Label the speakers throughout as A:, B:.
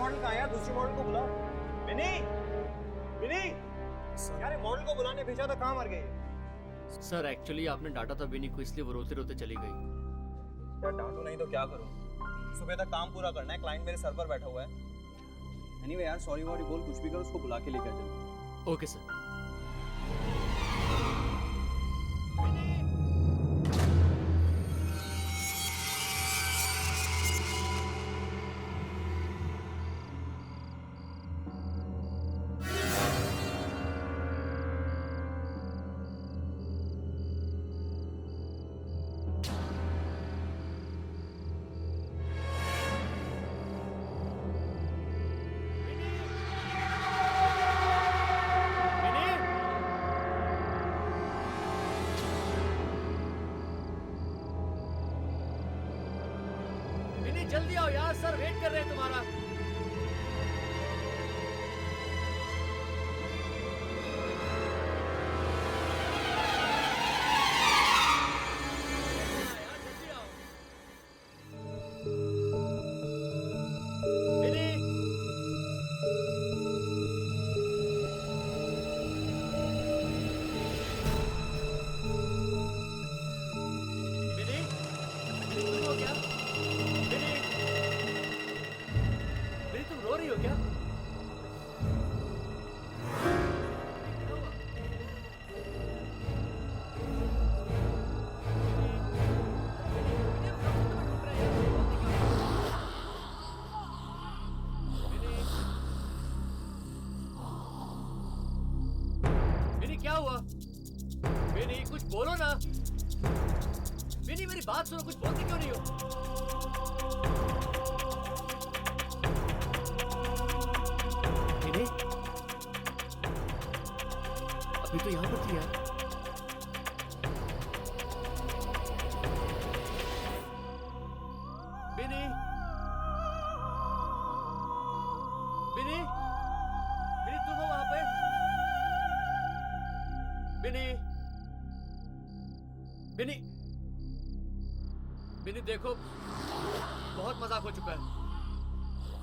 A: Model कहाँ है यार? दूसरी मॉडल को बुलाओ। विनी, विनी, यार मॉडल को बुलाने भेजा था, कहाँ मर गई?
B: सर एक्चुअली आपने डांटा था विनी को, इसलिए वो रोते रोते चली गई।
A: यार डांटो नहीं तो क्या करूँ? सुबह तक काम पूरा करना है, क्लाइंट मेरे सर पर बैठा हुआ है। एनीवे यार, सॉरी वॉरी बोल, कुछ भी कर, उसको बुला के लेकर चल।
B: Okay sir. विनी जल्दी आओ यार, सर वेट कर रहे हैं तुम्हारा। विनी, विनी, विनी तुम हो क्या? विनी, विनी तुम रो रही हो क्या? विनी क्या हुआ? विनी कुछ बोलो ना। विनी मेरी बात सुनो, कुछ बोलती क्यों नहीं हो? विनी अभी तो यहाँ पर थी यार। विनी, विनी, विनी तुम हो वहां पे? विनी, विनी, विनी देखो बहुत मजाक हो चुका है।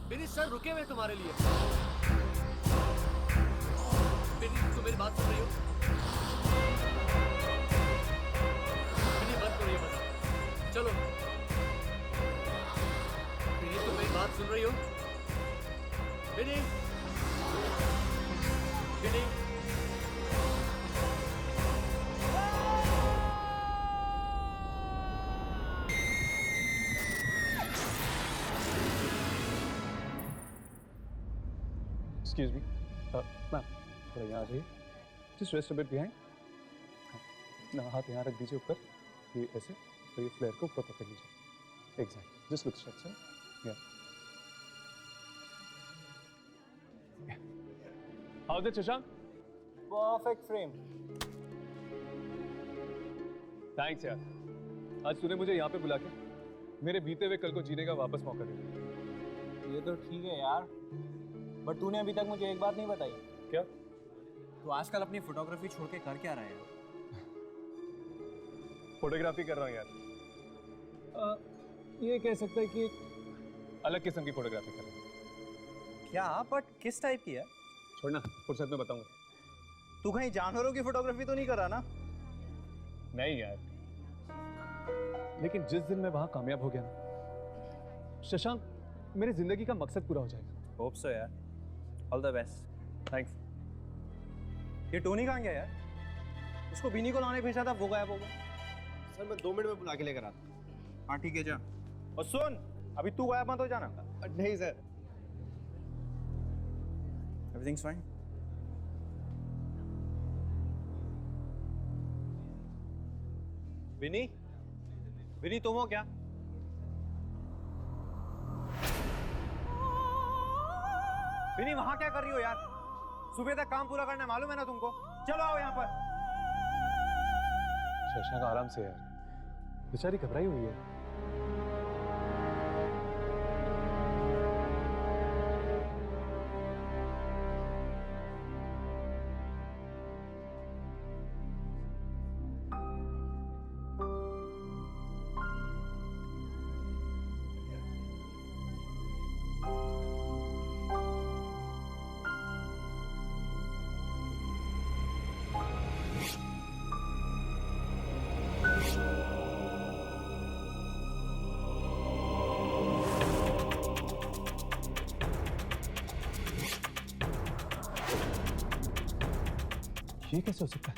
B: विनी सर रुके हुए तुम्हारे लिए। विनी तुम मेरी बात सुन रही हो? विनी बंद करो ये मजाक, चलो। विनी तुम मेरी बात सुन रही हो? विनी, विनी,
C: Excuse me. मैम थोड़ा यहाँ आ जाइए. Just rest a bit behind. हाँ, हाथ यहाँ रख दीजिए ऊपर. ये ऐसे और ये फ्लेयर को ऊपर पकड़ लीजिए. Exactly. Just look straight, sir. Yeah. How's it, Shashank?
A: Perfect frame.
C: Thanks यार. आज तूने मुझे यहाँ पे बुला के मेरे बीते हुए कल को जीने का वापस मौका दिया.
A: ये तो ठीक है यार, बट तूने अभी तक मुझे एक बात नहीं बताई।
C: क्या?
A: तू आजकल अपनी फोटोग्राफी छोड़ के कर क्या रहा है यार?
C: फोटोग्राफी कर रहा हूँ यार. ये कह सकता है कि अलग किस्म की फोटोग्राफी कर रहा हूँ.
A: क्या? बट किस टाइप की है?
C: छोड़ना, फुर्सत में बताऊंगा.
A: तू कहीं जानवरों की फोटोग्राफी तो नहीं कर रहा ना?
C: नहीं यार, लेकिन जिस दिन मैं वहां कामयाब हो गया ना शशांक, मेरी जिंदगी का मकसद पूरा हो जाएगा.
A: होप सो यार, ऑल द बेस्ट.
C: थैंक्स.
A: ये टोनी कहाँ गया यार? उसको बिनी को लाने भेजा था, वो गायब हो गया.
D: सर मैं 2 मिनट में बुला के लेकर आता हूँ.
A: हाँ ठीक है, जा. और सुन, अभी तू गायब मत हो जाना.
D: नहीं sir.
A: Everything's fine. Vini, Vini तुम हो क्या? विनी वहां क्या कर रही हो यार? सुबह तक काम पूरा करना है, मालूम है ना तुमको? चलो आओ यहाँ पर.
C: शशांक आराम से यार, बेचारी घबराई हुई है. ये कैसे हो सकता है?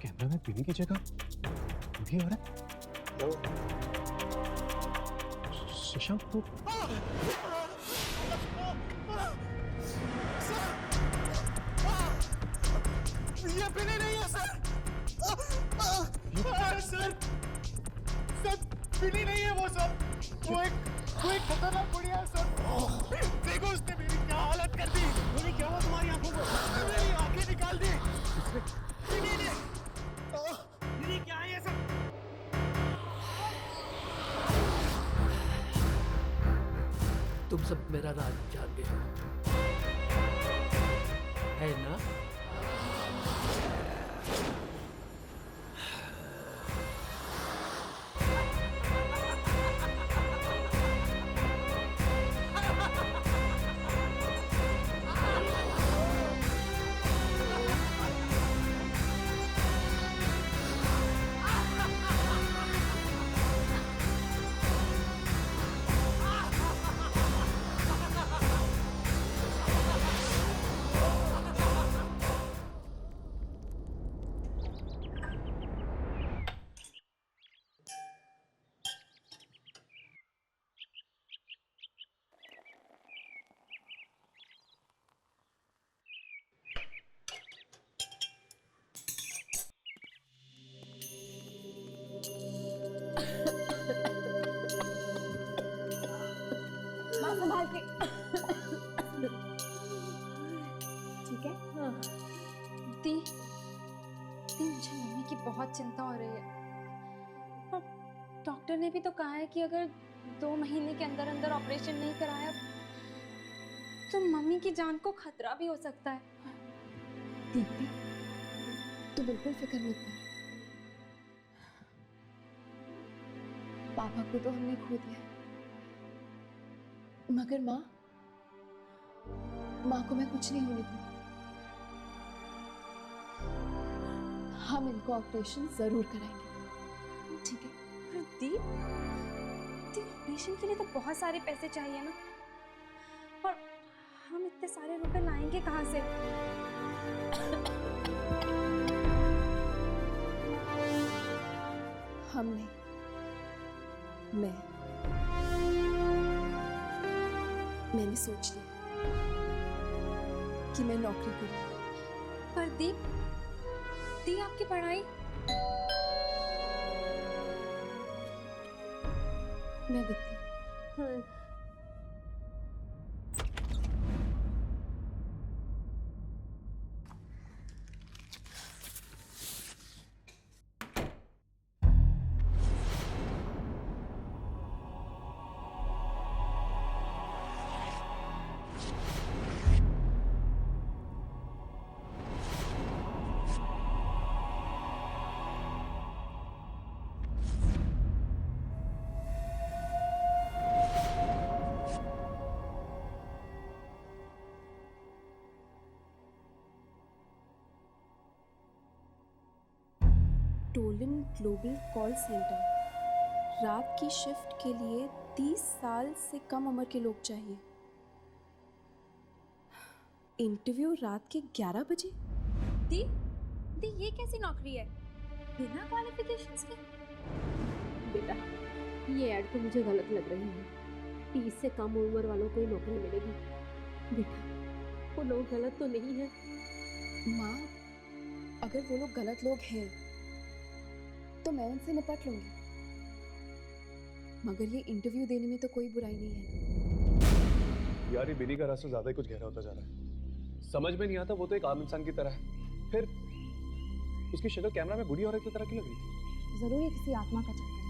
C: कैमरा में पीने की जगह भी हो रहा है। शशांक तो
E: ये पीने नहीं है सर। सर सर पीने नहीं है वो सर। वो एक खतरनाक बुढ़िया है सर। देखो उसने मेरी क्या हालत कर दी। मेरी क्या हुआ तुम्हारी आंखों को? मेरी आंखें निकाल दी। मेरी क्या है ये सब?
B: तुम सब मेरा राज जानते हो, है ना?
F: संभाल के। ठीक है? हाँ। दी मुझे मम्मी की बहुत चिंता हो रही है। और डॉक्टर ने भी तो कहा है कि अगर 2 महीने के अंदर अंदर ऑपरेशन नहीं कराया तो मम्मी की जान को खतरा भी हो सकता है।
G: दीप्ति, तू बिल्कुल फिक्र मत कर। पापा को तो हमने खो दिया, मगर माँ को मैं कुछ नहीं होने दूंगी। हम इनको ऑपरेशन जरूर कराएंगे, ठीक है?
F: पर दी ऑपरेशन के लिए तो बहुत सारे पैसे चाहिए ना, और हम इतने सारे रुपए लाएंगे कहाँ से?
G: हम नहीं, मैंने सोच लिया कि मैं नौकरी करूँ।
F: पर दी आपकी पढ़ाई?
G: मैं देखती हूँ। Tollens global call centre. रात की शिफ्ट के लिए 30 साल से कम उम्र के लोग चाहिए। इंटरव्यू रात के 11 बजे।
F: दी ये कैसी नौकरी है बिना क्वालिफिकेशंस के?
H: बेटा, ये ऐड तो मुझे गलत लग रही है। 30 से कम उम्र वालों को ही नौकरी मिलेगी। बेटा, वो लोग गलत तो नहीं है?
G: माँ, अगर वो लोग गलत लोग हैं तो मैं उनसे निपट लूंगी, मगर ये इंटरव्यू देने में तो कोई बुराई नहीं है।
C: यार ये बिनी का रास्ता ज्यादा ही कुछ गहरा होता जा रहा है। समझ में नहीं आता, वो तो एक आम इंसान की तरह है, फिर उसकी शक्ल कैमरा में बूढ़ी औरत की तरह क्यों लग रही थी?
F: जरूर ये किसी आत्मा का चक्कर है।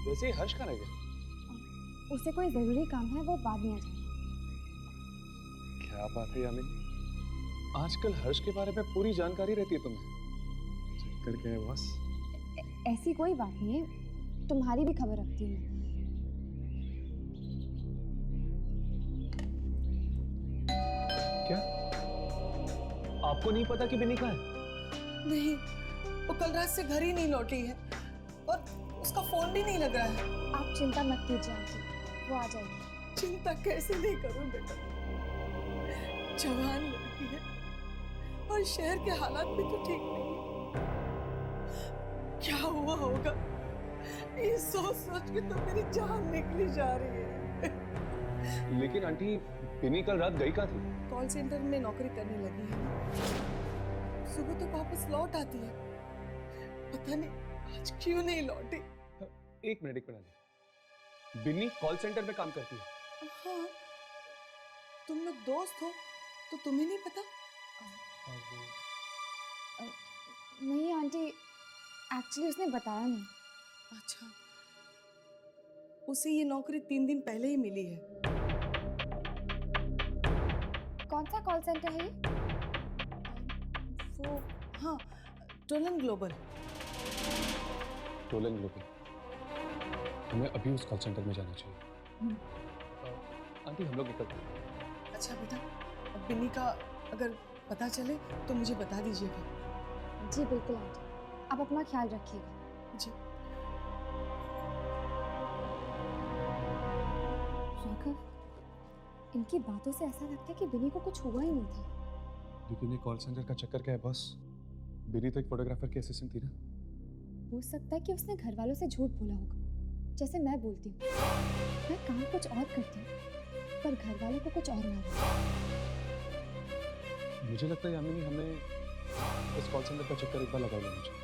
C: वैसे ही हर्ष कहाँ रह गया?
F: उसे कोई जरूरी काम है, वो बाद में आ जाएगा।
C: क्या बात है यामिनी, आजकल हर्ष के बारे में पूरी जानकारी रहती है तुम्हें। चक्कर क्या है बॉस?
F: ऐसी कोई बात नहीं है, तुम्हारी भी खबर रखती हूँ।
C: क्या आपको नहीं पता कि बिनी कहाँ है?
E: नहीं, वो कल रात से घर ही नहीं लौटी है और उसका फोन भी नहीं लग रहा है।
F: आप चिंता मत कीजिए आंटी, वो आ जाएगी।
E: चिंता कैसे नहीं करूं बेटा,
I: जवान लड़की है और शहर के हालात भी तो ठीक नहीं है। क्या हुआ होगा ये सोच सोच के तो मेरी जान निकली जा रही है।
C: लेकिन आंटी बिनी कल रात गई कहाँ थी?
I: कॉल सेंटर में नौकरी करने लगी है, सुबह तो वापस लौट आती है, पता नहीं आज क्यों नहीं लौटी।
C: एक मिनट बिन्नी कॉल सेंटर में काम करती है?
I: हाँ, तुम लोग दोस्त हो तो तुम्हें नहीं पता?
F: नहीं आंटी, एक्चुअली उसने बताया नहीं।
I: अच्छा, उसे ये नौकरी 3 दिन पहले ही मिली है।
F: कौन सा कॉल सेंटर है ये?
I: वो हाँ, टोलन ग्लोबल।
C: Tollens global. हमें अभी उस कॉल सेंटर में जाना चाहिए। आंटी हम लोग निकलते हैं।
I: अच्छा बेटा, अब बिन्नी का अगर पता चले तो मुझे बता दीजिएगा।
F: जी बिल्कुल आंटी, आप अपना ख्याल रखिएगा।
I: जी।
F: राघव, इनकी बातों से ऐसा लगता है कि बिनी को कुछ हुआ ही नहीं था।
C: लेकिन ये कॉल सेंटर का चक्कर क्या है बस? बिनी तो एक फोटोग्राफर की असिस्टेंट थी ना?
F: हो सकता है कि उसने घर वालों से झूठ बोला होगा, जैसे मैं बोलती हूँ। मैं काम कुछ और करती हूँ पर घर वालों को कुछ और मालूम।
C: मुझे लगता है यामिनी हमें इस कॉल सेंटर का चक्कर एक बार लगा लेना चाहिए।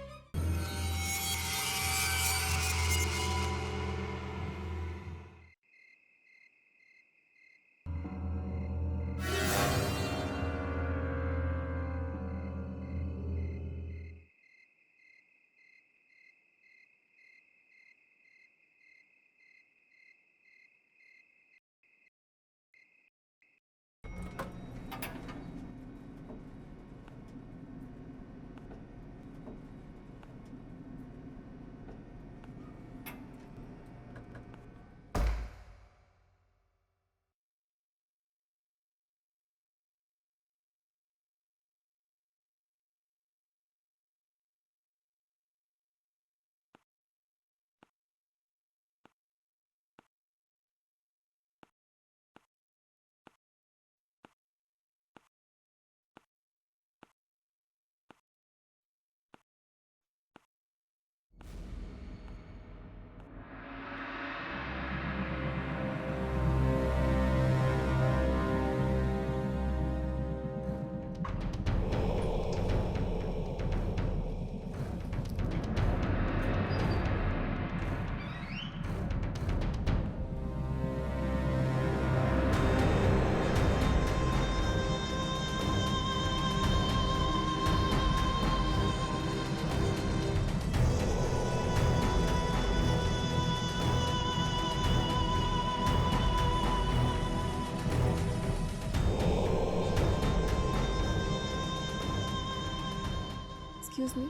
G: एक्सक्यूज मी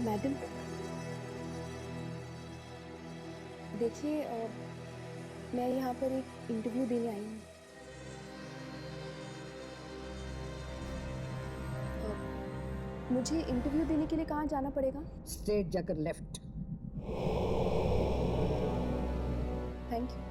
G: मैडम, देखिए मैं यहाँ पर एक इंटरव्यू देने आई हूँ। मुझे इंटरव्यू देने के लिए कहाँ जाना पड़ेगा?
J: स्ट्रेट जाकर लेफ्ट।
G: Thank you.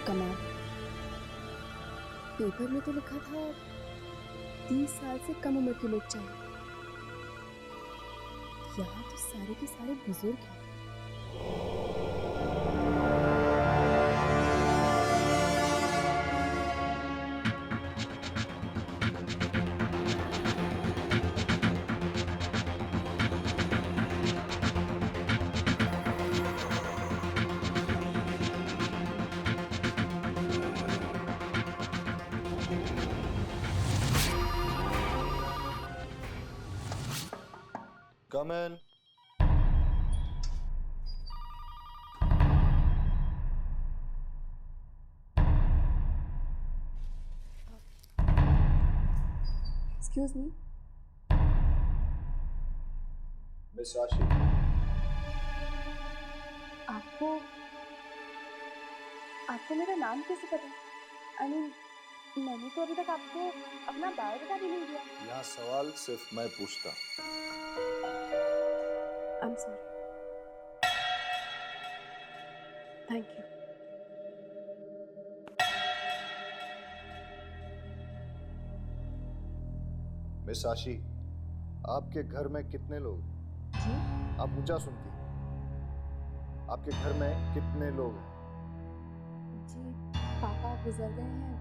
G: कमाल, पेपर में तो लिखा था 30 साल से कम उम्र के लोग चाहिए। यहाँ तो सारे के सारे बुजुर्ग हैं।
J: Come in.
G: Excuse me.
J: Miss Rashi.
G: आपको मेरा नाम कैसे पता? I mean, मैंने तो अभी तक आपको अपना बायोडाटा भी नहीं दिया।
J: यहाँ सवाल सिर्फ मैं पूछता।
G: I'm sorry. Thank you.
J: Miss आशी, आपके घर में कितने लोग?
G: जी?
J: आप ऊंचा सुनती। आपके घर में कितने लोग हैं?
G: जी, पापा गुजर गए हैं,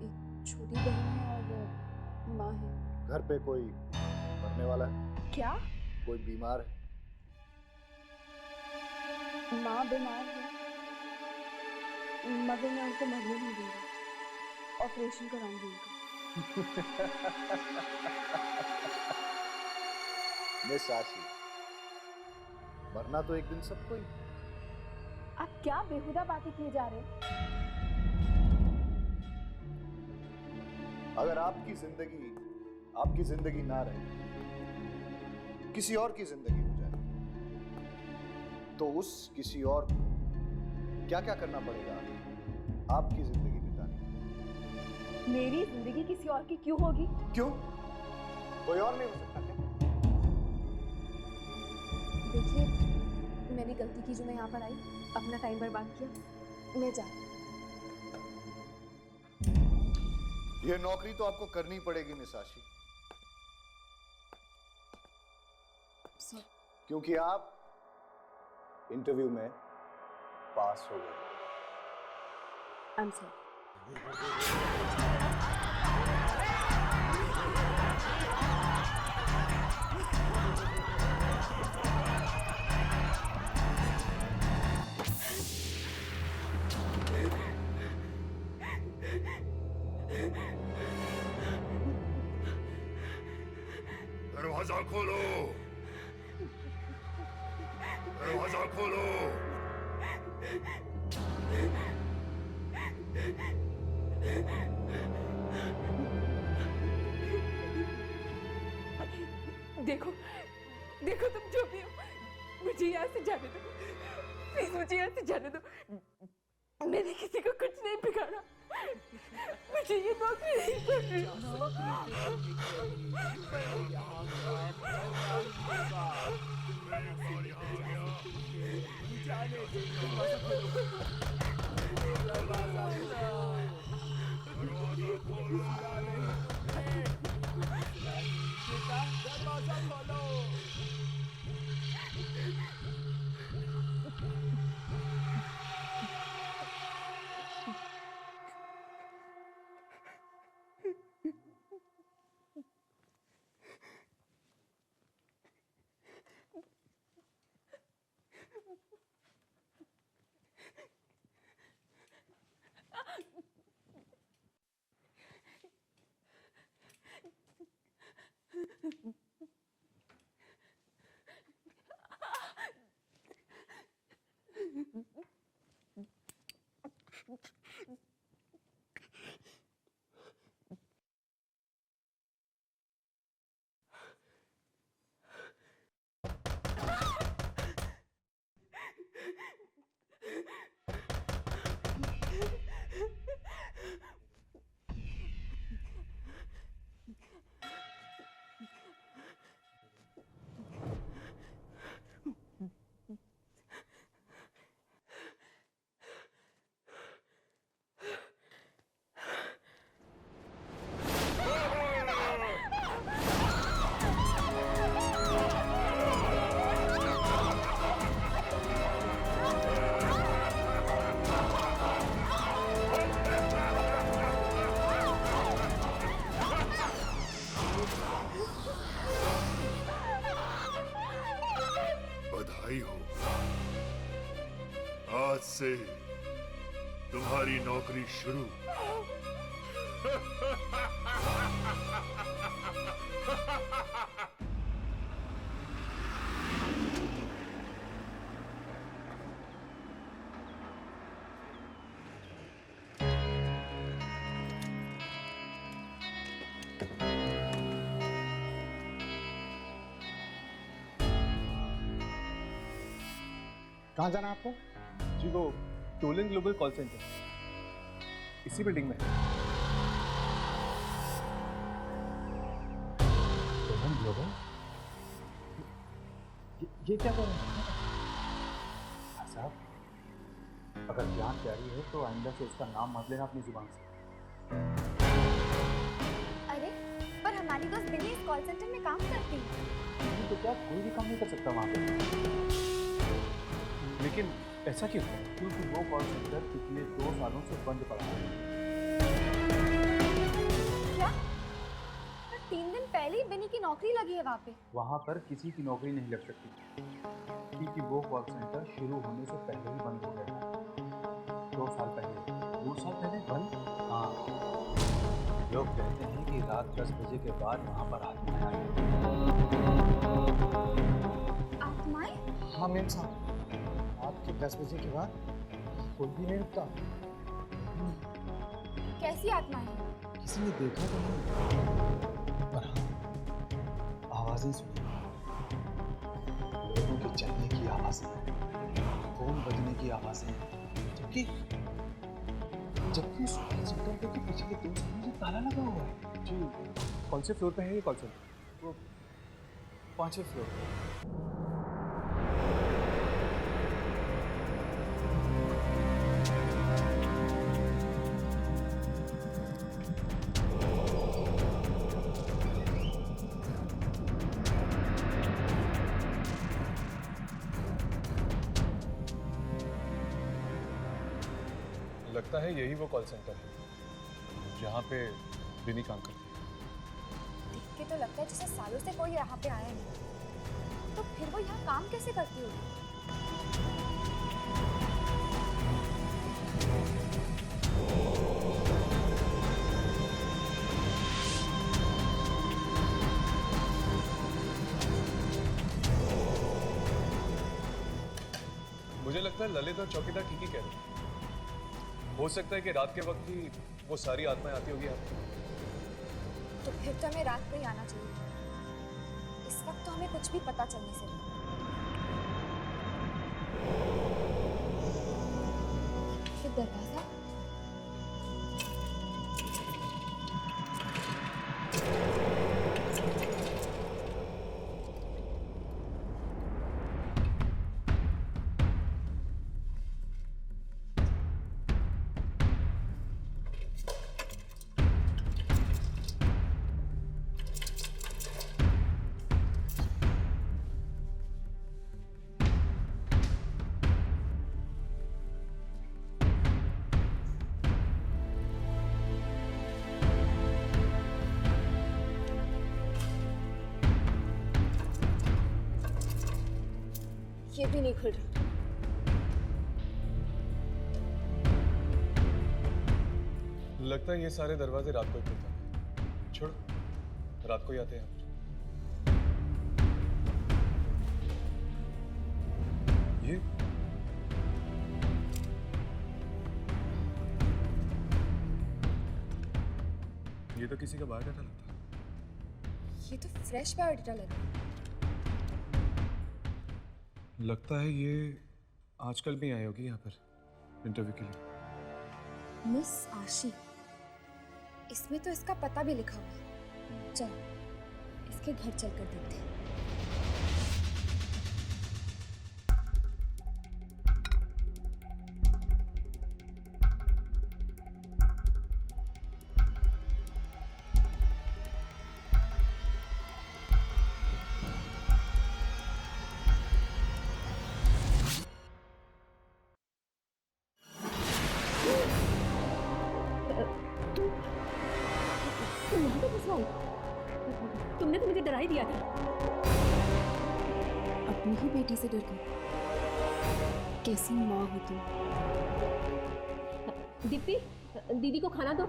G: एक छोटी बहन है और माँ है।
J: घर पे कोई मरने वाला है?
G: क्या?
J: कोई बीमार है?
G: माँ बीमार है, मगर मैं उनको मरने नहीं दूंगी, ऑपरेशन कराऊंगी उनका।
J: मिस आशी, मरना तो एक दिन सबको ही।
G: आप क्या बेहुदा बातें किए जा रहे हैं?
J: अगर आपकी जिंदगी ना रहे, किसी और की जिंदगी हो जाए, तो उस किसी और को क्या क्या करना पड़ेगा आपकी जिंदगी बिताने?
G: मेरी जिंदगी किसी और की क्यों होगी?
J: क्यों? कोई और नहीं हो सकता क्या?
G: देखिए, मैंने गलती की जो मैं यहाँ पर आई, अपना टाइम बर्बाद किया, मैं जा रही हूँ।
J: ये नौकरी तो आपको करनी पड़ेगी मिस आशी, क्योंकि आप इंटरव्यू में पास हो गए।
G: I'm sorry.
E: दरवाजा खोलो, दरवाजा खोलो।
I: देखो, देखो तुम जो भी हो, मुझे यहाँ से जाने दो, प्लीज मुझे यहाँ से जाने दो। मैंने किसी को कुछ नहीं बिगाड़ा, मुझे ये नौकरी नहीं करनी।
E: बधाई हो, आज से तुम्हारी नौकरी शुरू। कहाँ जाना है आपको?
C: जी वो टोलिन ग्लोबल कॉल सेंटर इसी बिल्डिंग में है।
E: Tollens global? ये क्या कर रहे हैं भाई साहब? अगर जान प्यारी है तो आइंदा से इसका नाम मत लेना अपनी जुबान से।
F: अरे पर हमारी दोस्त बिनी इस कॉल सेंटर में काम करती है।
E: तो क्या कोई भी काम नहीं कर सकता वहाँ पे?
C: लेकिन ऐसा क्यों?
E: क्योंकि वो कॉल सेंटर पिछले 2 सालों से बंद पड़ा है।
F: क्या? पर 3 दिन पहले ही बिनी की नौकरी लगी है वहाँ पे।
E: वहाँ पर किसी की नौकरी नहीं लग सकती क्योंकि वो कॉल सेंटर शुरू होने से पहले ही बंद हो गया था। 2 साल पहले। 2 साल पहले बंद? हाँ। लोग कहते हैं कि रात 10 बजे के बाद वहाँ पर आत्माएं आई।
F: आत्माएं?
E: हाँ मेम साहब, रात के 10 बजे के बाद कोई भी नहीं रुकता।
F: कैसी आत्माएं?
E: किसी ने देखा तो नहीं, पर हाँ आवाजें सुनी। लोगों के चलने की आवाजें, फोन बजने की आवाजें। जबकि उस कॉल सेंटर पे तो पिछले 2 सालों से ताला लगा हुआ है।
C: जी कौन से फ्लोर पे है ये कॉल सेंटर?
E: वो 5वें फ्लोर पे।
C: लगता है यही वो कॉल सेंटर है जहाँ पे बिनी काम करती है।
F: देख के तो लगता है जैसे सालों से कोई यहाँ पे आया नहीं। तो फिर वो यहाँ काम कैसे करती होगी?
C: मुझे लगता है ललित और चौकीदार ठीक ही कह रहे हैं। हो सकता है कि रात के वक्त ही वो सारी आत्माएं आती होगी यहाँ पे।
F: तो फिर तो हमें रात को ही आना चाहिए। इस वक्त तो हमें कुछ भी पता चलने से नहीं। फिर दरवाजा? ये भी नहीं खुल रहा।
C: लगता है ये सारे दरवाजे रात को ही खुलते हैं। छोड़, रात को ही आते हैं। ये तो किसी का बायोडाटा लगता है।
F: ये तो फ्रेश बायोडाटा लग रहा है।
C: लगता है ये आजकल भी आई होगी यहाँ पर इंटरव्यू के लिए।
F: मिस आशी, इसमें तो इसका पता भी लिखा हुआ है। चल इसके घर चलकर देखते हैं।
H: तुमने तो मुझे डरा ही दिया था।
G: अपनी ही बेटी से डर गई। कैसी माँ हो तुम?
H: दीप्ति, दीदी को खाना दो।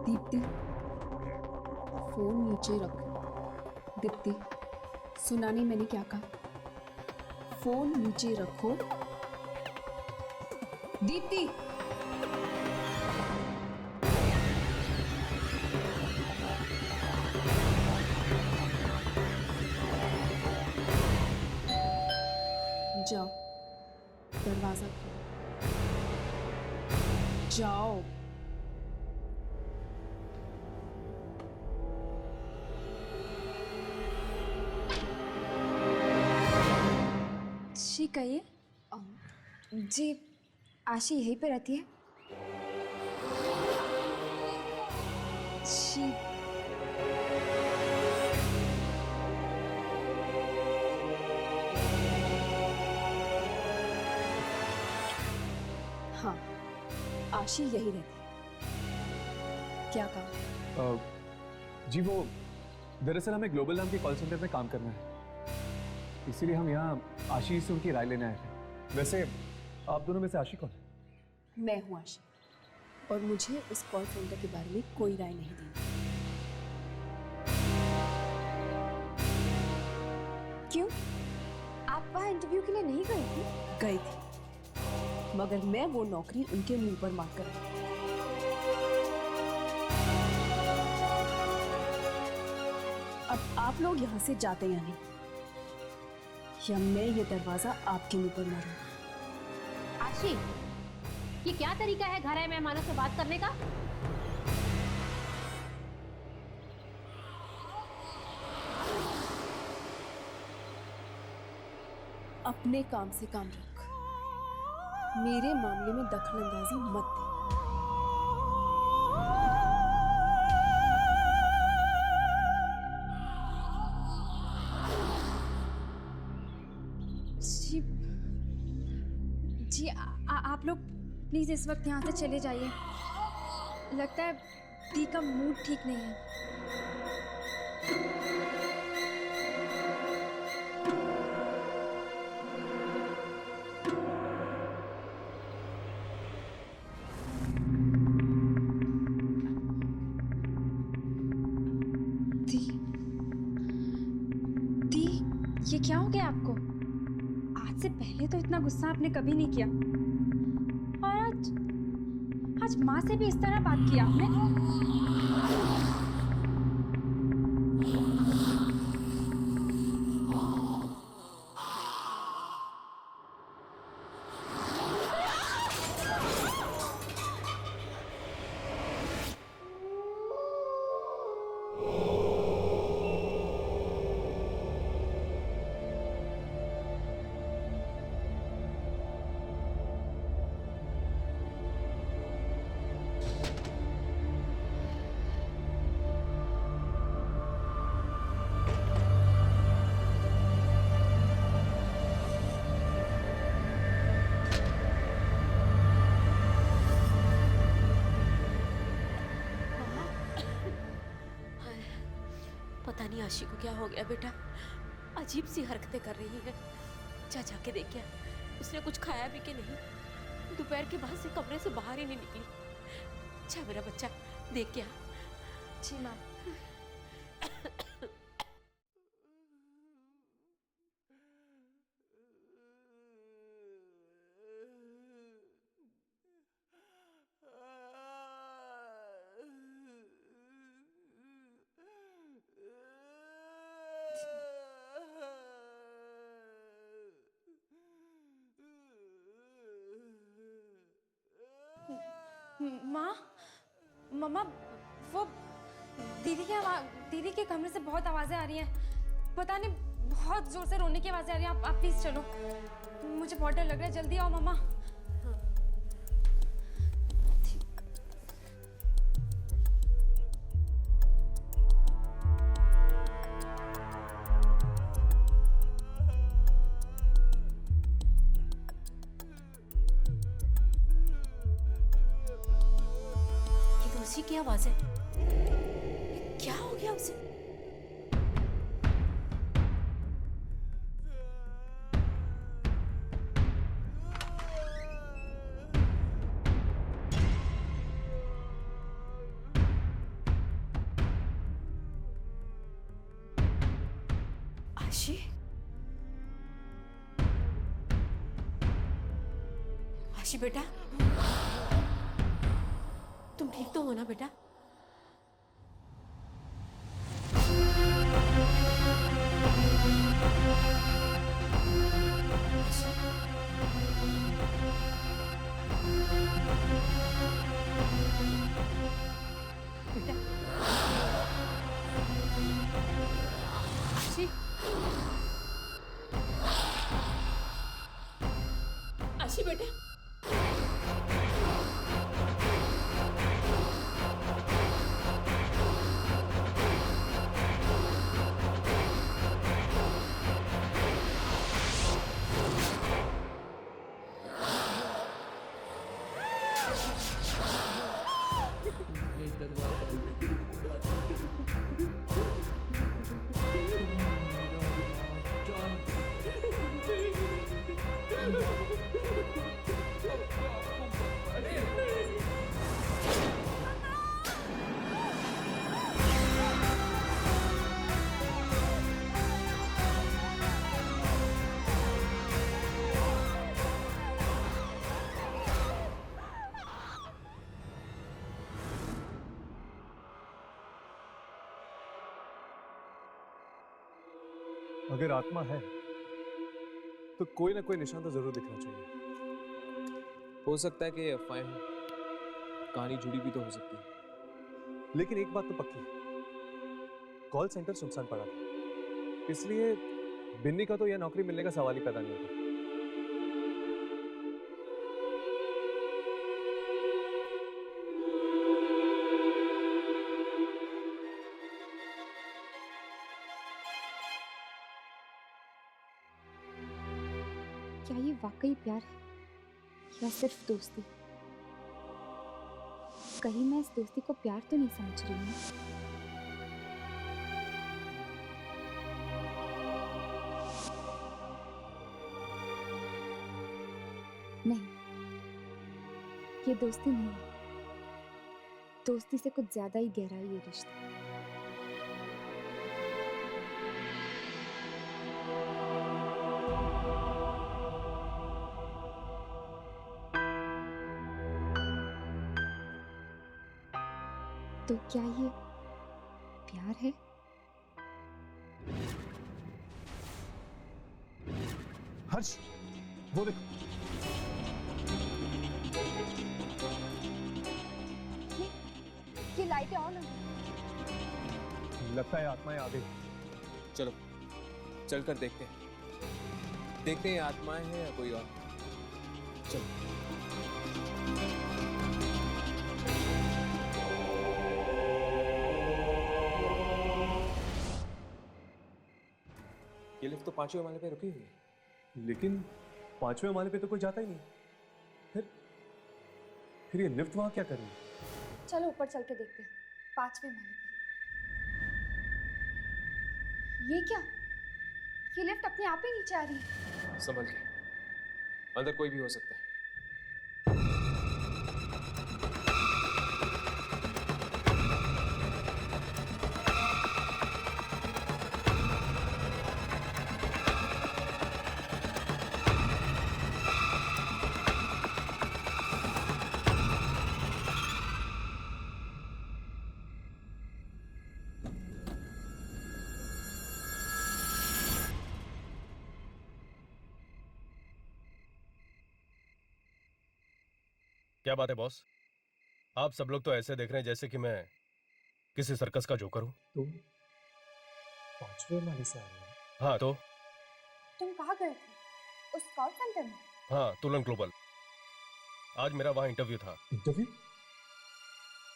G: दीप्ति, फोन नीचे रख। दीप्ति, सुना नहीं मैंने क्या कहा? फोन नीचे रखो। दीप्ति, जाओ, दरवाजा खोलो। जाओ।
F: जी कहिए। जी आशी यहीं पे रहती है? जी
G: हाँ, आशी यही रहती। क्या कहा?
C: जी वो दरअसल हमें ग्लोबल नाम के कॉल सेंटर में काम करना है, इसीलिए हम यहाँ आशी से उनकी राय लेने आए थे। वैसे आप दोनों में से आशी कौन है?
G: मैं हूँ आशी, और मुझे इस कॉल सेंटर के बारे में कोई राय नहीं देनी।
F: क्यों? आप वहाँ इंटरव्यू के लिए नहीं गई थी?
G: गई थी, मगर मैं वो नौकरी उनके मुंह पर मार कर आई। अब आप लोग यहाँ से जाते या नहीं, या मैं ये दरवाजा आपके मुंह पर मारूंगा।
H: आशी, ये क्या तरीका है घर आए मेहमानों से बात करने का?
G: अपने काम से काम रख, मेरे मामले में दखलंदाजी मत दे।
F: जी जी आप लोग प्लीज इस वक्त यहाँ से चले जाइए। लगता है दी का मूड ठीक नहीं है। दी दी ये क्या हो गया आपको? आज से पहले तो इतना गुस्सा आपने कभी नहीं किया, और आज माँ से भी इस तरह बात की आपने?
H: पता नहीं आशी को क्या हो गया बेटा, अजीब सी हरकतें कर रही है। जा जाके देख क्या उसने कुछ खाया भी कि नहीं। दोपहर के बाद से कमरे से बाहर ही नहीं निकली। जा मेरा बच्चा देख क्या।
F: जी माँ। माँ, मम्मा, वो दीदी के कमरे से बहुत आवाजें आ रही हैं। पता नहीं बहुत जोर से रोने की आवाजें आ रही हैं। आप प्लीज चलो, मुझे बहुत डर लग रहा है। जल्दी आओ मम्मा।
H: उसी की आवाज है। क्या हो गया उसे? आशी, आशी बेटा, तुम ठीक तो हो ना बेटा? बेटा आशी, आशी बेटा,
C: अगर आत्मा है तो कोई ना कोई निशान तो जरूर दिखना चाहिए।
A: हो सकता है कि ये अफवाहें हो, कहानी जुड़ी भी तो हो सकती है।
C: लेकिन एक बात तो पक्की है, कॉल सेंटर सुनसान पड़ा था, इसलिए बिन्नी का तो यह नौकरी मिलने का सवाल ही पैदा नहीं होता।
F: क्या ये वाकई प्यार है या सिर्फ दोस्ती? कहीं मैं इस दोस्ती को प्यार तो नहीं समझ रही हूँ। नहीं, ये दोस्ती नहीं है। दोस्ती से कुछ ज्यादा ही गहरा है ये रिश्ता। तो क्या ये प्यार है?
C: हर्ष, वो देखो।
F: ये लाइटें ऑन है।
C: लगता है आत्माएं आ गई।
A: चलो चलकर देखते हैं, देखते हैं ये आत्माएं हैं या कोई और। चलो। ये लिफ्ट तो 5वें माले पे रुकी हुई है।
C: लेकिन 5वें माले पे तो कोई जाता ही नहीं। फिर ये लिफ्ट वहां क्या कर रही है?
F: चलो ऊपर चल के देखते हैं, 5वें माले पे। ये क्या? ये लिफ्ट अपने आप ही नीचे आ रही है।
A: संभल के, अंदर कोई भी हो सकता है।
E: क्या बात है बॉस? आप सब लोग तो ऐसे देख रहे हैं जैसे कि मैं किसी सर्कस का जोकर हूं।
C: तुम 5वें माले से आ रहे हो?
E: हाँ तो
F: तुम कहाँ गए थे? उस कॉल सेंटर में?
E: हाँ, तुलन ग्लोबल। आज मेरा वहां इंटरव्यू था।
C: इंटरव्यू?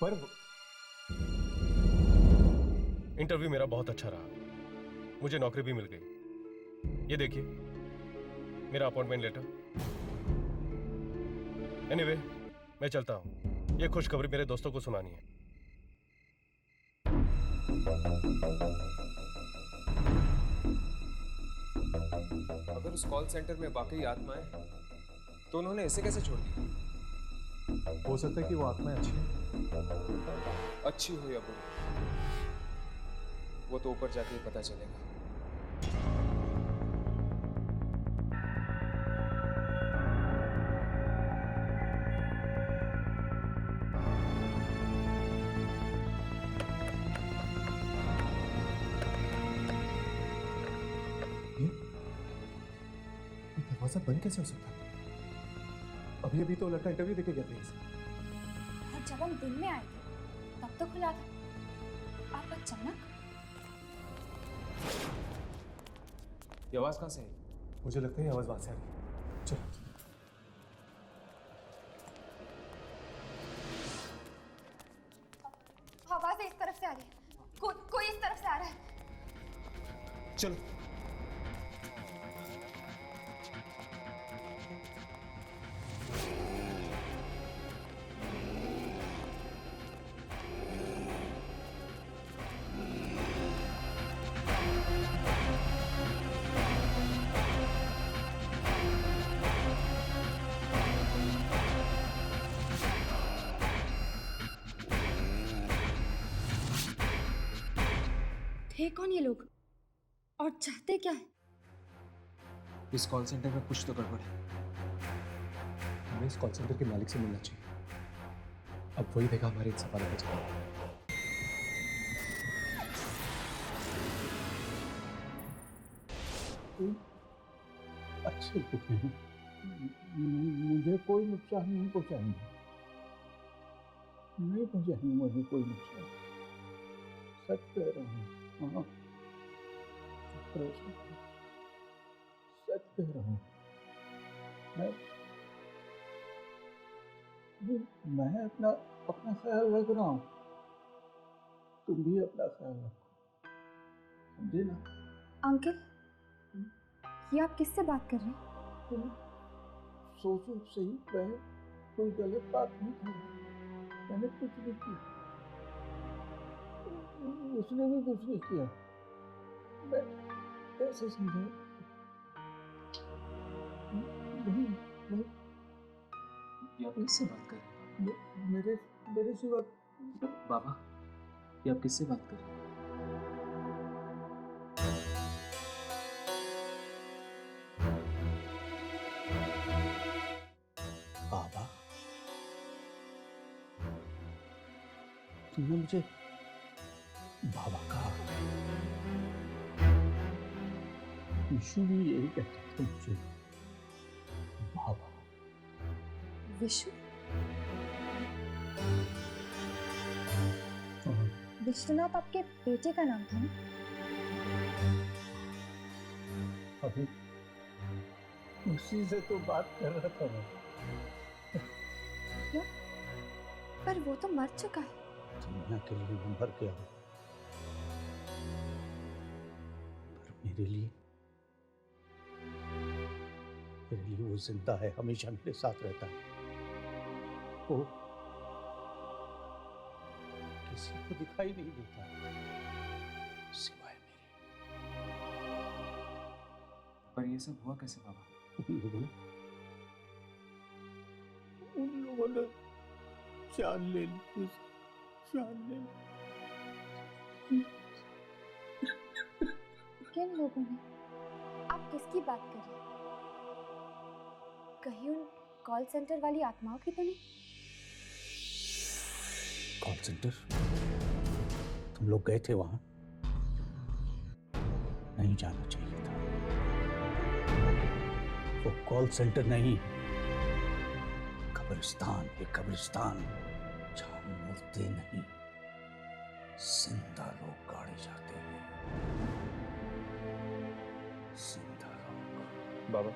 C: पर
E: इंटरव्यू मेरा बहुत अच्छा रहा, मुझे नौकरी भी मिल गई। ये देखिए मेरा अपॉइंटमेंट लेटर। एनीवे, मैं चलता हूं। ये खुशखबरी मेरे दोस्तों को सुनानी है।
A: अगर उस कॉल सेंटर में वाकई आत्मा है तो उन्होंने ऐसे कैसे छोड़ दिया?
C: हो सकता है कि वो आत्माएं अच्छी हैं।
A: अच्छी हो या बुरी, वो तो ऊपर जाके ही पता चलेगा।
C: दरवाजा बंद कैसे हो सकता है? अभी अभी तो लड़का इंटरव्यू देके गया था इसे।
F: और जब हम दिन में आए थे तब तो खुला था। आप अचानक?
A: ये आवाज कहाँ से आई?
C: मुझे लगता है ये आवाज वहां से आ रही है। चलो।
F: आवाज इस तरफ से आ रही है। कोई इस तरफ से आ रहा है।
C: चलो।
F: थे कौन ये लोग और चाहते क्या है?
A: इस कॉल सेंटर में कुछ तो गड़बड़ है।
C: हमें इस कॉल सेंटर के मालिक से मिलना चाहिए। अब वही देगा हमारे इन सवालों का जवाब।
E: अच्छे लोग हैं, मुझे कोई नुकसान नहीं पहुंचाएंगे, नहीं पहुंचाएंगे मुझे कोई नुकसान, सच कह रहा हूँ। हाँ, सच कह रहा हूँ। मैं अपना ख्याल रख रहा हूँ, तुम भी अपना ख्याल रखो, समझे ना?
F: अंकल, ये आप किससे बात कर रहे हैं?
E: सोचो सही, मैं कोई गलत बात नहीं कर रहा, मैंने कुछ नहीं किया, उसने भी कुछ नहीं किया, मैं कैसे समझाऊं? नहीं,
A: ये आप किससे बात कर रहे हैं?
E: मेरे सिवा
A: बाबा, ये आप किससे बात कर रहे हैं?
E: बाबा, तुमने मुझे बाबा कहा, विशु भी यही कहता था मुझे बाबा।
F: विशु? विश्वनाथ आपके बेटे का नाम था ना?
E: अभी उसी से तो बात कर रहा था मैं।
F: क्या? पर वो तो मर चुका है।
E: दुनिया के लिए वो मर गया हो, पर मेरे लिए वो जिंदा है, हमेशा मेरे साथ रहता है। वो किसी को दिखाई नहीं देता सिवाय मेरे।
A: पर ये सब हुआ कैसे बाबा?
E: उन लोगों ने जान ले ली, जान ले ली।
F: किन लोगों ने? आप किसकी बात कर रहे हैं? कहीं उन कॉल सेंटर वाली आत्माओं की तो नहीं?
E: Call centre? तुम लोग गए थे वहां? नहीं जाना चाहिए था। वो कॉल सेंटर नहीं, कब्रिस्तान है, कब्रिस्तान, जहां मुर्दे नहीं, जिंदा लोग गाड़े जाते हैं। जिंदा लोग।
K: बाबा,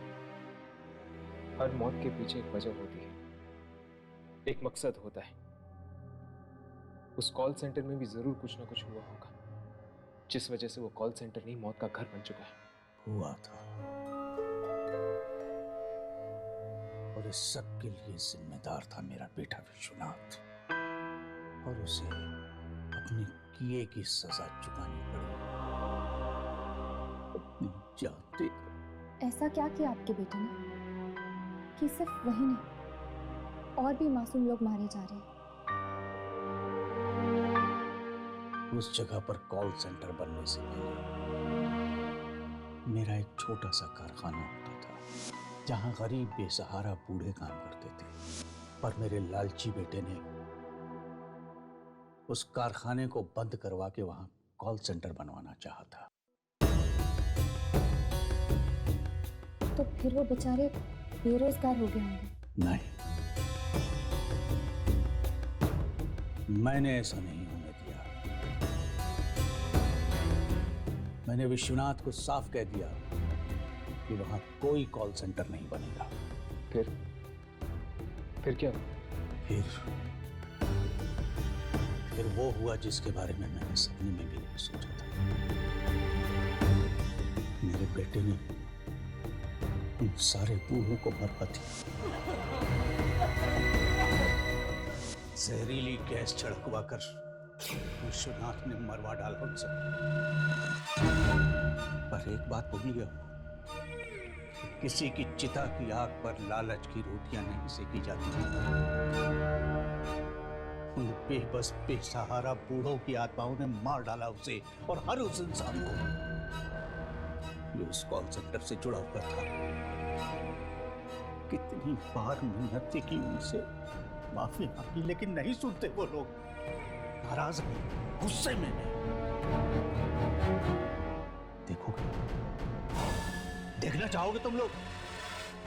K: हर मौत के पीछे एक वजह होती है, एक मकसद होता है। उस कॉल सेंटर में भी जरूर कुछ ना कुछ हुआ होगा, जिस वजह से वो कॉल सेंटर नहीं मौत का घर बन चुका है।
E: हुआ था, और इस सब के लिए जिम्मेदार था मेरा बेटा विश्वनाथ, और उसे अपने किए की सजा चुकानी पड़ी। अपनी जान दे।
F: ऐसा क्या किया आपके बेटे ने कि सिर्फ वही नहीं, और भी मासूम लोग मारे जा रहे हैं?
E: उस जगह पर कॉल सेंटर बनने से पहले मेरा एक छोटा सा कारखाना होता था, जहां गरीब बेसहारा बूढ़े काम करते थे। पर मेरे लालची बेटे ने उस कारखाने को बंद करवा के वहां कॉल सेंटर बनवाना चाहा था।
F: तो फिर वो बेचारे बेरोजगार हो गए होंगे।
L: नहीं, मैंने ऐसा नहीं होने दिया। मैंने विश्वनाथ को साफ कह दिया कि वहां कोई कॉल सेंटर नहीं बनेगा।
K: फिर क्या?
L: फिर वो हुआ जिसके बारे में मैंने सपने में भी नहीं सोचा था। मेरे बेटे ने उन सारे बूढ़ों को मरवा दिया। जहरीली गैस छिड़कवा कर विश्वनाथ ने मरवा डाला उन सब। पर एक बात भूल गया, किसी की चिता की आग पर लालच की रोटियां नहीं सेकी जाती। उन बेबस बेसहारा बूढ़ों की आत्माओं ने मार डाला उसे और हर उस इंसान को जो उस कॉल सेंटर से जुड़ा हुआ था। कितनी बार मिन्नतें की उनसे, माफी मांगी, लेकिन नहीं सुनते वो लोग। नाराज में, गुस्से में देखोगे, देखना चाहोगे तुम लोग?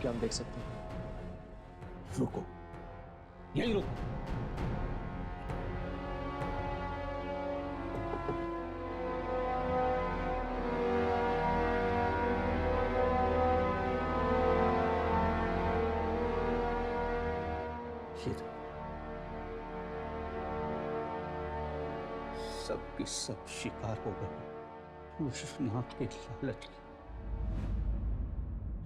K: क्या हम देख सकते हैं?
L: रुको, यही रुको। सब की सब शिकार हो गए विश्वनाथ के लालच की।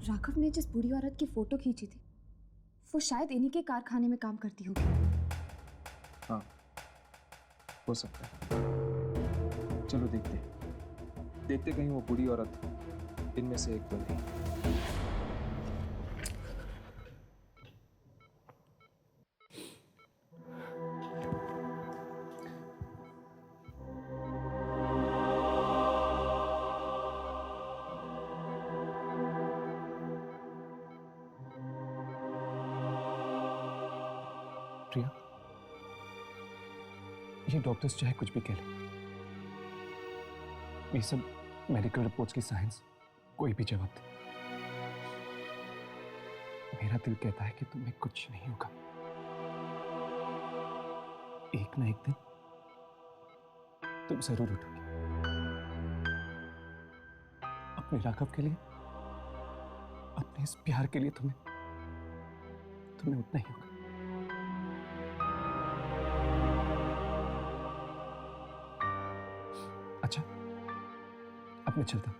F: राघव ने जिस बूढ़ी औरत की फोटो खींची थी वो शायद इन्हीं के कारखाने में काम करती होगी।
K: हाँ, हो सकता है। चलो देखते कहीं वो बूढ़ी औरत इनमें से एक तो नहीं।
C: प्रिया, ये डॉक्टर्स चाहे कुछ भी कह लें, ये सब मेडिकल रिपोर्ट्स की साइंस कोई भी जवाब दे। मेरा दिल कहता है कि तुम्हें कुछ नहीं होगा। एक ना एक दिन तुम जरूर उठोगे। अपने राघव के लिए, अपने इस प्यार के लिए तुम्हें उठना ही होगा। अच्छा, अब मैं चलता हूं।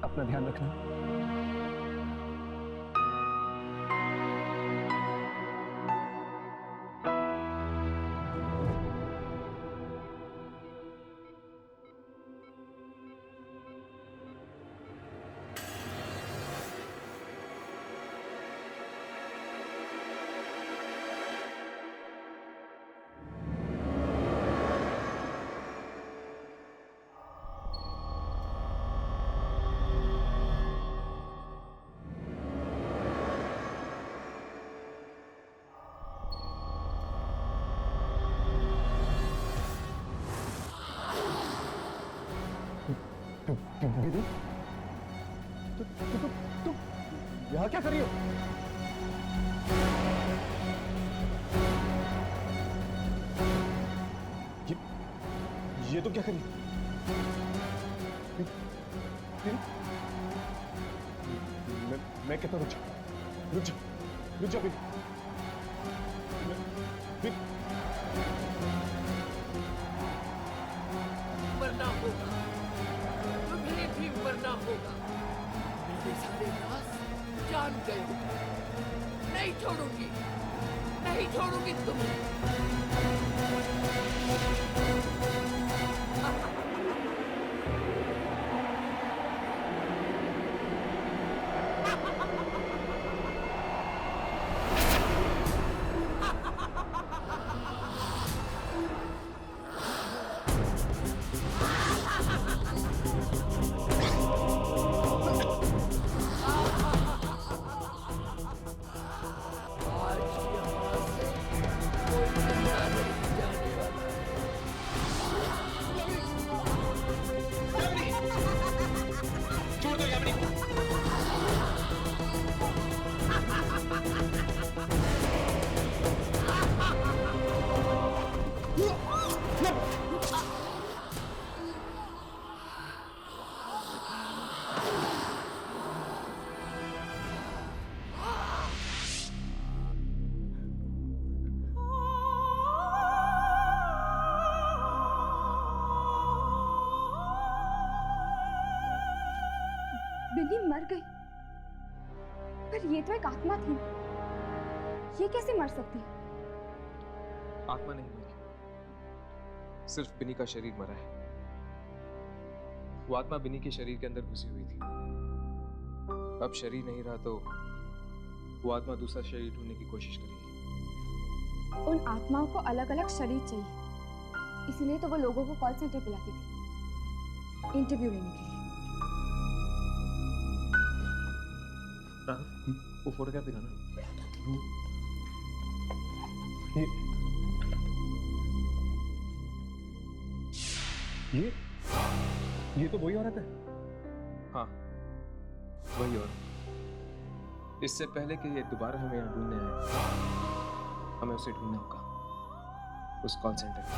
C: अपना ध्यान रखना। दीदी, तुम यहाँ क्या कर रही हो? ये तो क्या कर रही हो? मैं कहता हूँ रुक जा भी।
B: मरना होगा, तुम्हें भी मरना होगा। मेरे सारे राज जान गए हो। नहीं छोड़ूंगी तुम्हें। आज यहाँ से कोई
F: बिनी मर गई, पर ये तो एक आत्मा थी, ये कैसे मर सकती है?
K: आत्मा नहीं मरी, सिर्फ बिनी का शरीर मरा है। वो आत्मा बिनी के शरीर के अंदर घुसी हुई थी। अब शरीर नहीं रहा तो वो आत्मा दूसरा शरीर ढूंढने की कोशिश करेगी।
F: उन आत्माओं को अलग अलग शरीर चाहिए, इसीलिए तो वो लोगों को कॉल सेंटर बुलाती थी इंटरव्यू लेने के लिए।
K: राहुल, वो फोटोग्राफ दिखाना।
C: ये तो वही औरत है।
K: हाँ, वही और इससे पहले कि ये दोबारा हमें यहाँ ढूंढने आए, हमें उसे ढूंढना होगा उस कॉल सेंटर में।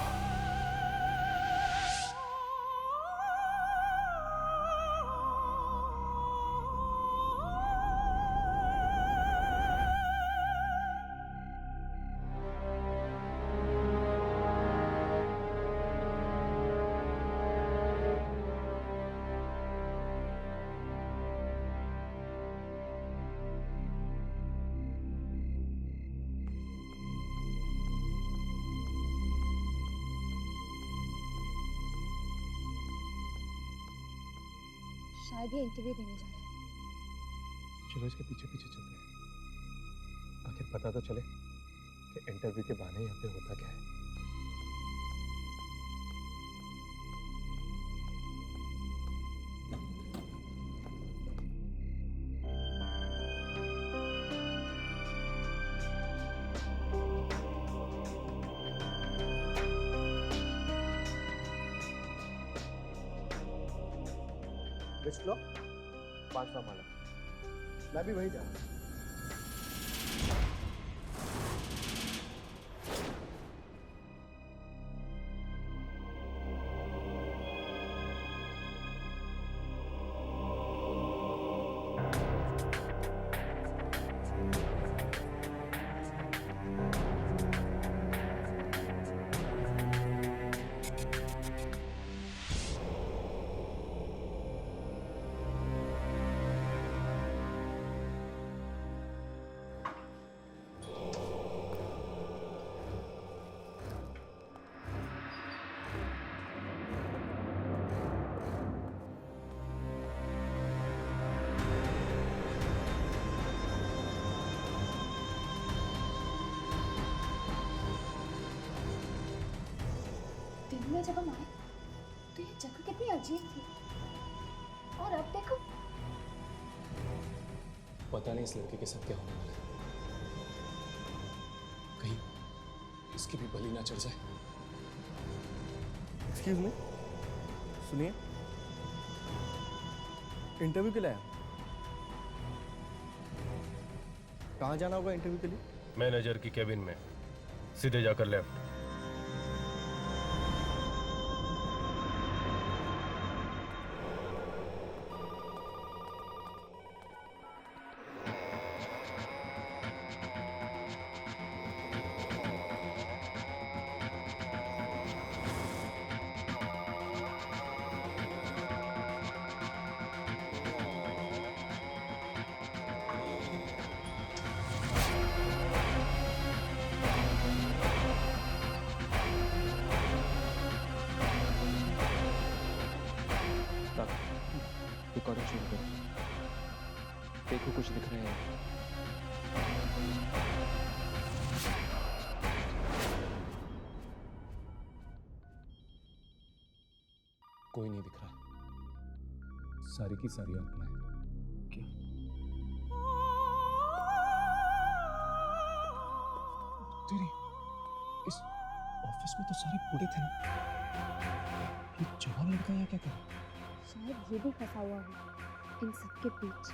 F: शायद ये इंटरव्यू देने जा रहे हैं।
C: चलो इसके पीछे पीछे चलते हैं, आखिर पता तो चले कि इंटरव्यू के बहाने यहाँ पे होता क्या है।
J: Which floor?
K: 5वां माला।
J: मैं भी वही जा रहा हूँ।
F: दिन में जब हम आए तो ये जगह कितनी अजीब थी, और अब देखो।
C: पता नहीं इस लड़के के साथ क्या होने वाला है, कहीं इसकी भी बलि ना चढ़ जाए।
D: एक्सक्यूज मी, सुनिए, इंटरव्यू के लिए आया। कहाँ जाना होगा इंटरव्यू के लिए?
M: मैनेजर की केबिन में, सीधे जाकर लेफ्ट।
K: रिकॉर्डिंग शुरू करो, देखो कुछ दिख रहा है।
C: कोई नहीं दिख रहा, सारी की सारी आत्माएं।
K: क्या?
C: तेरी इस ऑफिस में तो सारे बूढ़े थे ना, ये जवान लड़का यहाँ क्या कर रहा है?
F: शायद ये भी फंसा हुआ है इन सबके बीच।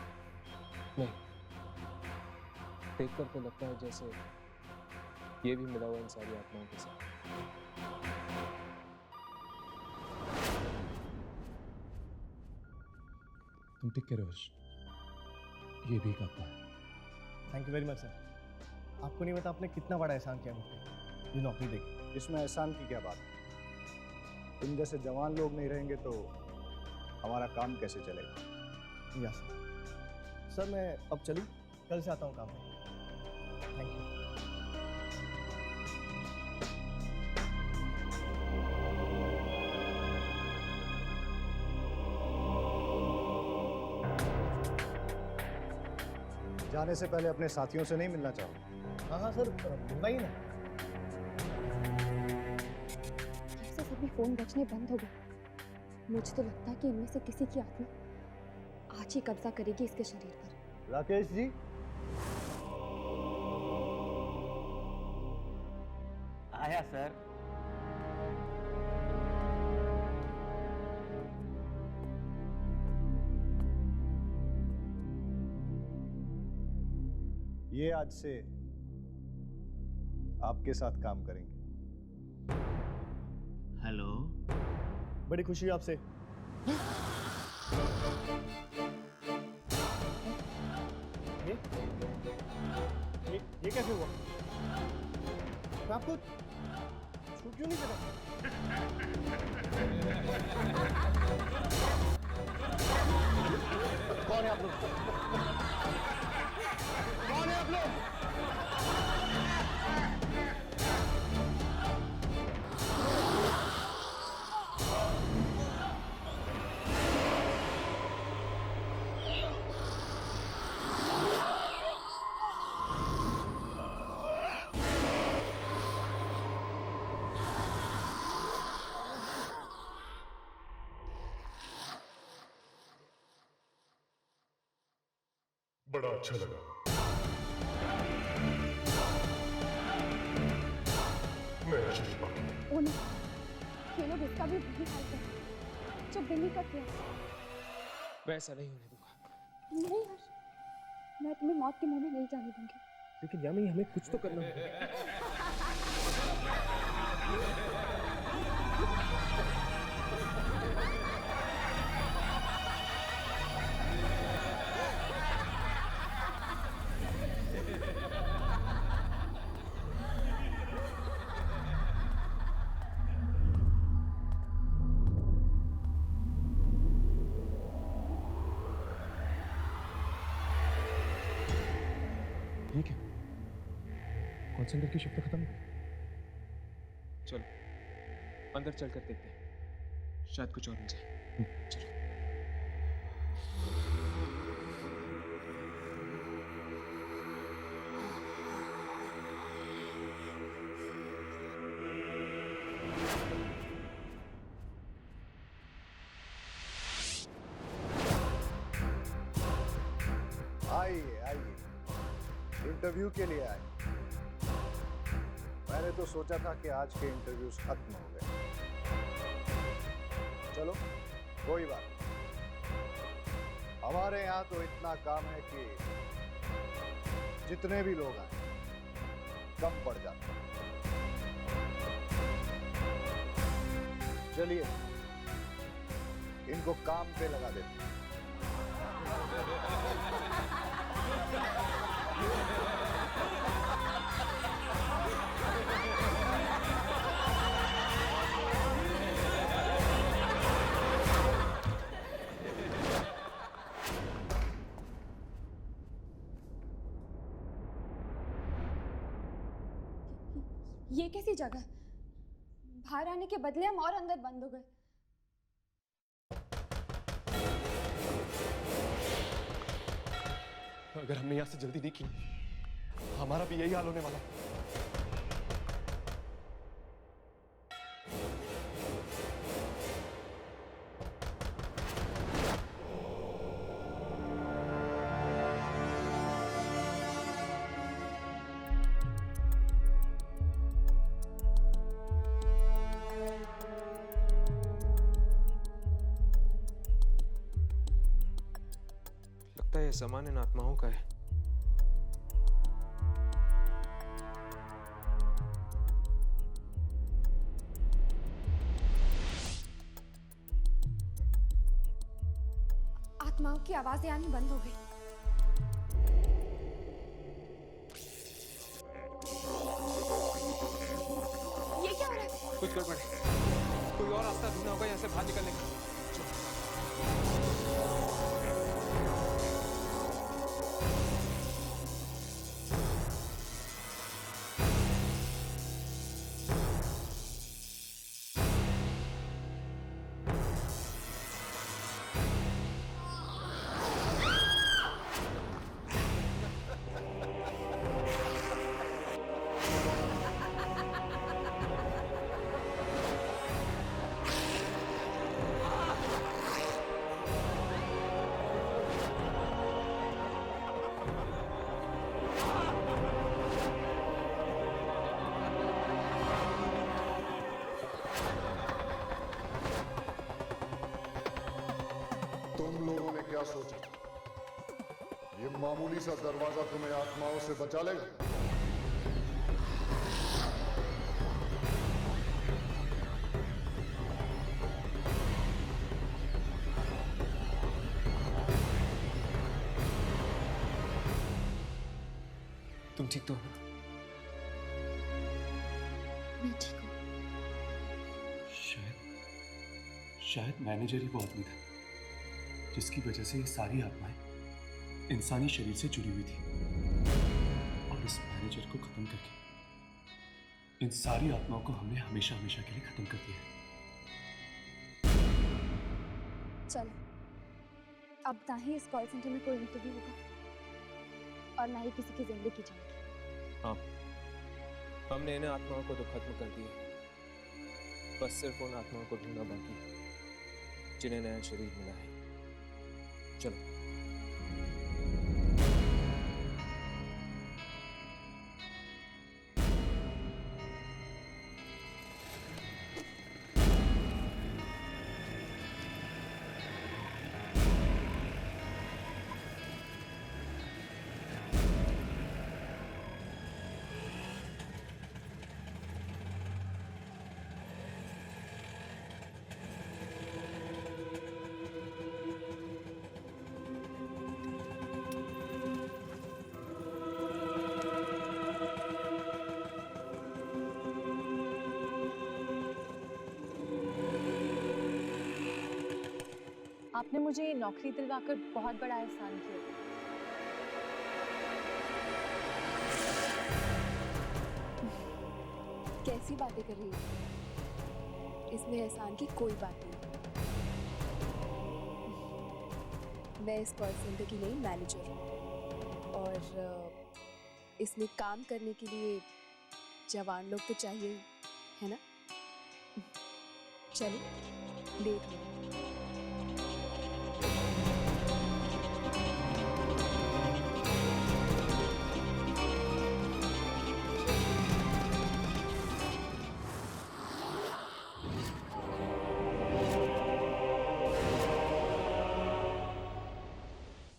K: नहीं, देखकर तो लगता है जैसे ये भी मिला हुआ इन सारी आत्माओं के साथ।
C: तुम ठीक कह रहे हो, ये भी एक आत्मा है।
D: Thank you very much sir. आपको नहीं पता आपने कितना बड़ा एहसान किया मुझे, ये नौकरी देखी।
J: इसमें एहसान की क्या बात? तुम जैसे जवान लोग नहीं रहेंगे तो हमारा काम कैसे चलेगा?
D: या सर मैं अब चलूँ, कल से आता हूँ काम में। Thank you.
J: जाने से पहले अपने साथियों से नहीं मिलना चाहो?
D: हाँ सर, मिलना ही ना।
F: कैसे सभी फोन बजने बंद हो गए। मुझे तो लगता है कि इनमें से किसी की आत्मा आज ही कब्जा करेगी इसके शरीर पर।
J: राकेश जी,
B: आया सर।
J: ये आज से आपके साथ काम करेंगे।
L: हेलो,
D: बड़ी खुशी हुई आपसे। ये कैसे हुआ? मैं आपको छू क्यों नहीं करा? कौन है आप लोग? कौन है आप लोग?
M: बड़ा अच्छा लगा। मैं
F: ओ नहीं, ये लोग इसका भी वही हाल कर रहे हैं जो बिन्नी का किया।
K: वैसा नहीं होने दूंगा।
F: नहीं हर्ष, मैं तुम्हें मौत के मुंह में नहीं जाने दूंगी।
K: लेकिन यामी, हमें कुछ तो करना होगा। ये क्या? कॉल सेंटर की शिफ्ट खत्म हो गई। चलो अंदर चलकर देखते हैं, शायद कुछ और मिल जाए। चलो।
J: आइए आइए, इंटरव्यू के लिए आए। मैंने तो सोचा था कि आज के इंटरव्यूज खत्म हो गए। चलो कोई बात नहीं, हमारे यहाँ तो इतना काम है कि जितने भी लोग आए कम पड़ जाते हैं। चलिए इनको काम पे लगा देते हैं।
F: ये कैसी जगह? बाहर आने के बदले हम और अंदर बंद हो गए।
D: अगर हमने यहाँ से जल्दी नहीं की, हमारा भी यही हाल होने वाला है।
K: लगता है ये सामान इन आत्माओं का है।
F: आत्माओं की आवाजें आनी बंद हो गई। ये क्या हो रहा है?
K: कुछ गड़बड़ है। कोई और रास्ता ढूंढना होगा यहाँ से बाहर निकलने का।
N: क्या सोचा? ये मामूली सा दरवाजा तुम्हें आत्माओं से बचा लेगा?
K: तुम ठीक तो हो ना?
F: मैं ठीक हूँ।
C: शायद मैनेजर ही वो आदमी था जिसकी वजह से ये सारी आत्माएं इंसानी शरीर से जुड़ी हुई थी, और इस मैनेजर को खत्म करके इन सारी आत्माओं को हमने हमेशा हमेशा के लिए खत्म कर दिया है।
F: चल, अब ना ही इस कॉल सेंटर में कोई इंटरव्यू होगा और ना ही किसी की जिंदगी जाएगी।
K: हाँ, हमने इन आत्माओं को तो खत्म कर दिया, बस सिर्फ उन आत्माओं को ढूंढना बाकी है जिन्हें नया शरीर मिला है। चलो।
O: आपने मुझे नौकरी दिलवाकर बहुत बड़ा एहसान किया।
G: कैसी बातें कर रही हो? इसमें एहसान की कोई बात नहीं। मैं इस कॉल सेंटर की नई मैनेजर हूँ और इसमें काम करने के लिए जवान लोग तो चाहिए ही, है ना? चलिए, लेट हो